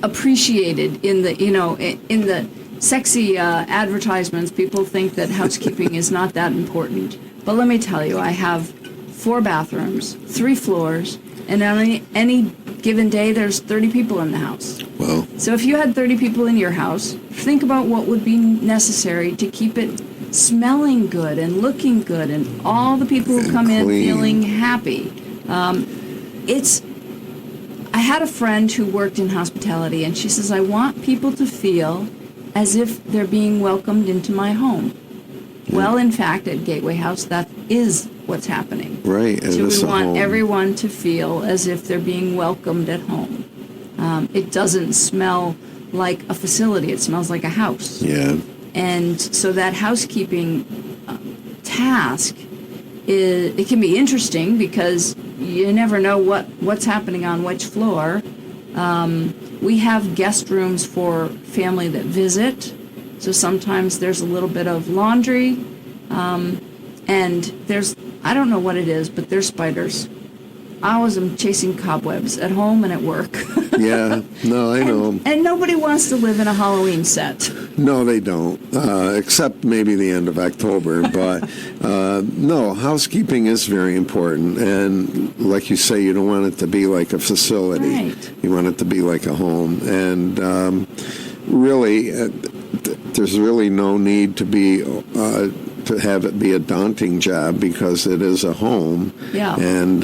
[SPEAKER 3] appreciated in the sexy advertisements. People think that housekeeping is not that important. But let me tell you, I have 4 bathrooms, 3 floors, and on any given day, there's 30 people in the house.
[SPEAKER 2] Wow.
[SPEAKER 3] So if you had 30 people in your house, think about what would be necessary to keep it smelling good and looking good, and all the people who come in feeling happy. I had a friend who worked in hospitality, and she says, I want people to feel as if they're being welcomed into my home. Well, in fact, at Gateway House, that is what's happening.
[SPEAKER 2] Right.
[SPEAKER 3] So we want everyone to feel as if they're being welcomed at home. It doesn't smell like a facility. It smells like a house.
[SPEAKER 2] Yeah.
[SPEAKER 3] And so that housekeeping task, it can be interesting because you never know what's happening on which floor. We have guest rooms for family that visit. So sometimes there's a little bit of laundry, and there's, I don't know what it is, but there's spiders. I always am chasing cobwebs at home and at work.
[SPEAKER 2] Yeah, no, I know.
[SPEAKER 3] And nobody wants to live in a Halloween set.
[SPEAKER 2] No, they don't, except maybe the end of October. But no, housekeeping is very important. And like you say, you don't want it to be like a facility.
[SPEAKER 3] Right.
[SPEAKER 2] You want it to be like a home. And really, there's really no need to be to have it be a daunting job because it is a home.
[SPEAKER 3] Yeah.
[SPEAKER 2] And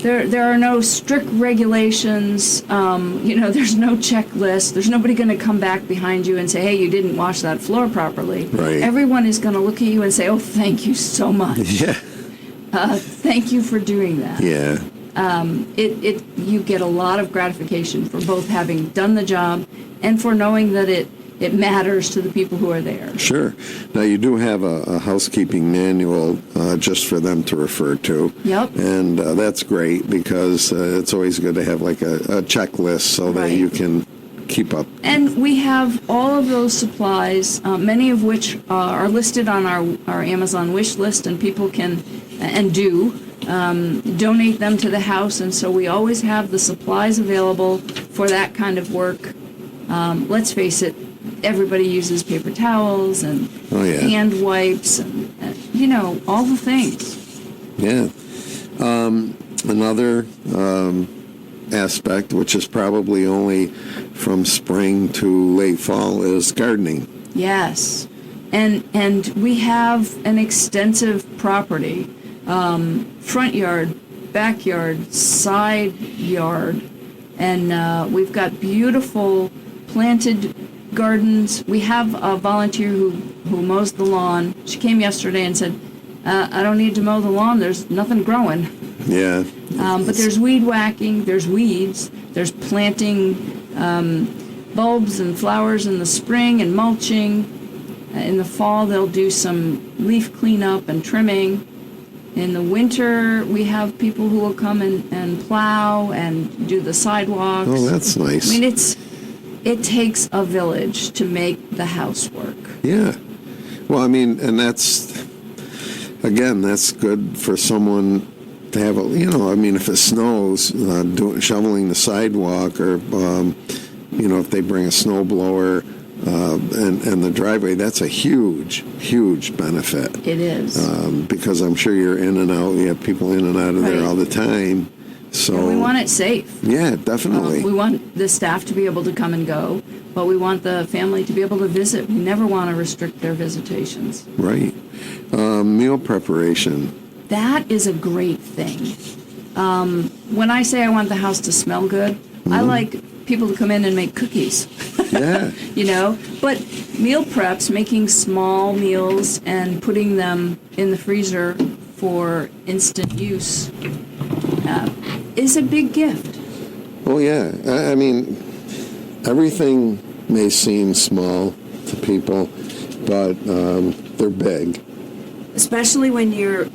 [SPEAKER 3] There are no strict regulations. There's no checklist. There's nobody going to come back behind you and say, hey, you didn't wash that floor properly.
[SPEAKER 2] Right.
[SPEAKER 3] Everyone is going to look at you and say, oh, thank you so much.
[SPEAKER 2] Yeah.
[SPEAKER 3] Thank you for doing that.
[SPEAKER 2] Yeah.
[SPEAKER 3] You get a lot of gratification for both having done the job and for knowing that it matters to the people who are there.
[SPEAKER 2] Sure. Now, you do have a housekeeping manual just for them to refer to.
[SPEAKER 3] Yep.
[SPEAKER 2] And that's great because it's always good to have like a checklist so that you can keep up.
[SPEAKER 3] And we have all of those supplies, many of which are listed on our Amazon wish list, and people can and do donate them to the house. And so we always have the supplies available for that kind of work. Let's face it, everybody uses paper towels and hand wipes and all the things.
[SPEAKER 2] Yeah. Another aspect, which is probably only from spring to late fall, is gardening.
[SPEAKER 3] Yes. And we have an extensive property, front yard, backyard, side yard, and we've got beautiful planted gardens. We have a volunteer who mows the lawn. She came yesterday and said, I don't need to mow the lawn. There's nothing growing.
[SPEAKER 2] Yeah.
[SPEAKER 3] But there's weed whacking, there's weeds, there's planting bulbs and flowers in the spring and mulching. In the fall, they'll do some leaf cleanup and trimming. In the winter, we have people who will come and plow and do the sidewalks.
[SPEAKER 2] Oh, that's nice.
[SPEAKER 3] I mean, it takes a village to make the house work.
[SPEAKER 2] Yeah. Well, I mean, and that's good for someone to have if it snows, shoveling the sidewalk, or, if they bring a snow blower and the driveway, that's a huge, huge benefit.
[SPEAKER 3] It is.
[SPEAKER 2] Because I'm sure you're in and out, you have people in and out of there all the time. So
[SPEAKER 3] And we want it safe.
[SPEAKER 2] Yeah, definitely.
[SPEAKER 3] We want the staff to be able to come and go, but we want the family to be able to visit. We never want to restrict their visitations.
[SPEAKER 2] Right. Meal preparation.
[SPEAKER 3] That is a great thing. When I say I want the house to smell good, I like people to come in and make cookies.
[SPEAKER 2] Yeah.
[SPEAKER 3] You know, but meal preps, making small meals and putting them in the freezer for instant use, is a big gift.
[SPEAKER 2] Oh, yeah. I mean, everything may seem small to people, but they're big.
[SPEAKER 3] Especially when your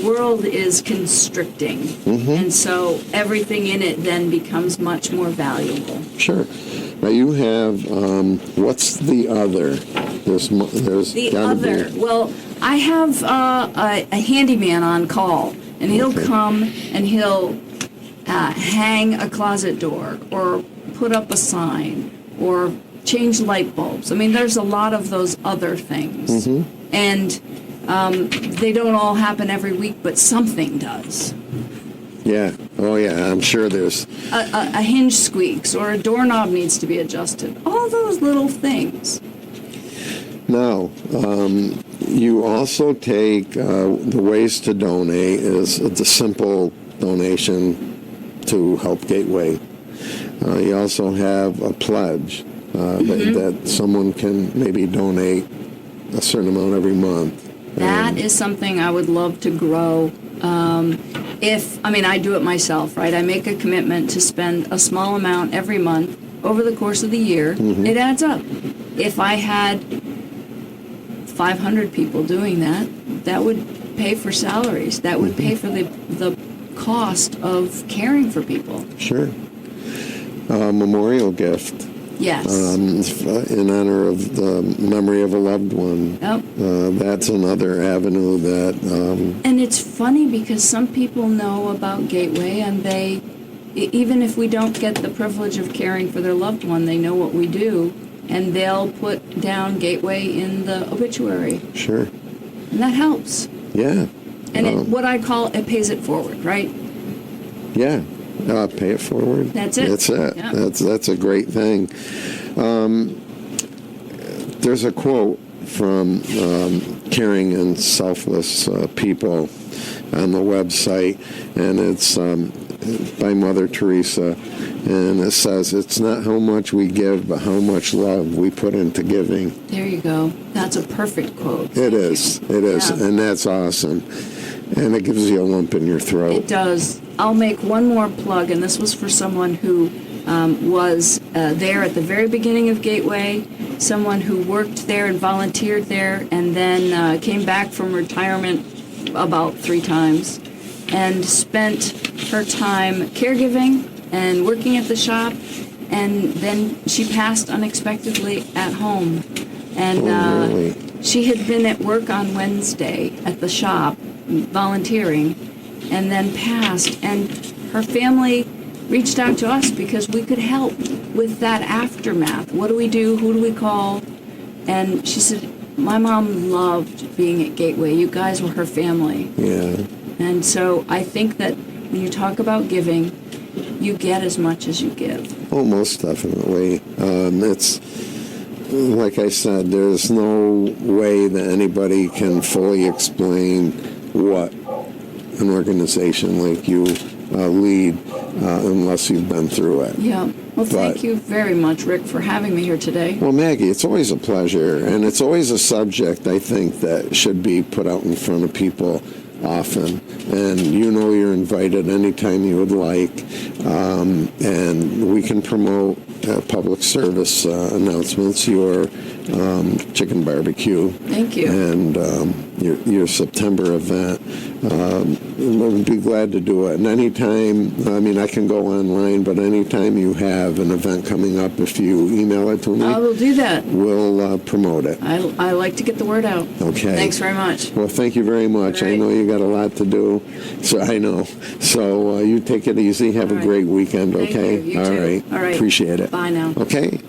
[SPEAKER 3] world is constricting, and so everything in it then becomes much more valuable.
[SPEAKER 2] Sure. Now you have, what's the other? There's
[SPEAKER 3] The
[SPEAKER 2] gotta
[SPEAKER 3] other,
[SPEAKER 2] be.
[SPEAKER 3] well, I have a handyman on call, and he'll
[SPEAKER 2] Okay.
[SPEAKER 3] come and he'll hang a closet door or put up a sign or change light bulbs. I mean, there's a lot of those other things. And they don't all happen every week, but something does.
[SPEAKER 2] Yeah. Oh, yeah. I'm sure there's.
[SPEAKER 3] A hinge squeaks or a doorknob needs to be adjusted. All those little things.
[SPEAKER 2] Now, you also take the ways to donate is it's a simple donation to help Gateway. You also have a pledge that someone can maybe donate a certain amount every month.
[SPEAKER 3] That is something I would love to grow. I do it myself, right? I make a commitment to spend a small amount every month over the course of the year. It adds up. If I had 500 people doing that, that would pay for salaries. That would pay for the cost of caring for people.
[SPEAKER 2] Sure. Memorial gift.
[SPEAKER 3] Yes.
[SPEAKER 2] In honor of the memory of a loved one.
[SPEAKER 3] Yep.
[SPEAKER 2] That's another avenue that.
[SPEAKER 3] And it's funny because some people know about Gateway, and they, even if we don't get the privilege of caring for their loved one, they know what we do, and they'll put down Gateway in the obituary.
[SPEAKER 2] Sure.
[SPEAKER 3] And that helps.
[SPEAKER 2] Yeah.
[SPEAKER 3] And what I call, it pays it forward, right?
[SPEAKER 2] Yeah. Pay it forward.
[SPEAKER 3] That's it.
[SPEAKER 2] That's it.
[SPEAKER 3] Yeah.
[SPEAKER 2] That's a great thing. There's a quote from Caring and Selfless People on the website, and it's by Mother Teresa, and it says, "It's not how much we give, but how much love we put into giving."
[SPEAKER 3] There you go. That's a perfect quote.
[SPEAKER 2] It is. It is,
[SPEAKER 3] Yeah.
[SPEAKER 2] and that's awesome. And it gives you a lump in your throat.
[SPEAKER 3] It does. I'll make one more plug, and this was for someone who was there at the very beginning of Gateway, someone who worked there and volunteered there, and then came back from retirement about 3 times, and spent her time caregiving and working at the shop, and then she passed unexpectedly at home. And
[SPEAKER 2] Really?
[SPEAKER 3] she had been at work on Wednesday at the shop, volunteering, and then passed. And her family reached out to us because we could help with that aftermath. What do we do? Who do we call? And she said, my mom loved being at Gateway. You guys were her family.
[SPEAKER 2] Yeah.
[SPEAKER 3] And so I think that when you talk about giving, you get as much as you give.
[SPEAKER 2] Oh, most definitely. It's like I said, there's no way that anybody can fully explain what an organization like you lead unless you've been through it.
[SPEAKER 3] Yeah. Well, thank you very much, Rick, for having me here today.
[SPEAKER 2] Well, Maggie, it's always a pleasure, and it's always a subject, I think, that should be put out in front of people often. And you know you're invited anytime you would like, and we can promote public service announcements, your chicken barbecue.
[SPEAKER 3] Thank you.
[SPEAKER 2] And your September event. We'd be glad to do it. And anytime, I mean, I can go online, but anytime you have an event coming up, if you email it to me,
[SPEAKER 3] I will do that.
[SPEAKER 2] we'll promote it.
[SPEAKER 3] I like to get the word out.
[SPEAKER 2] Okay.
[SPEAKER 3] Thanks very much.
[SPEAKER 2] Well, thank you very much.
[SPEAKER 3] All right.
[SPEAKER 2] I know you got a lot to do, so I know. So you take it easy. Have
[SPEAKER 3] All
[SPEAKER 2] a
[SPEAKER 3] right.
[SPEAKER 2] great weekend,
[SPEAKER 3] Thank
[SPEAKER 2] okay?
[SPEAKER 3] you. You
[SPEAKER 2] All
[SPEAKER 3] too.
[SPEAKER 2] right.
[SPEAKER 3] All right.
[SPEAKER 2] Appreciate it.
[SPEAKER 3] Bye now.
[SPEAKER 2] Okay.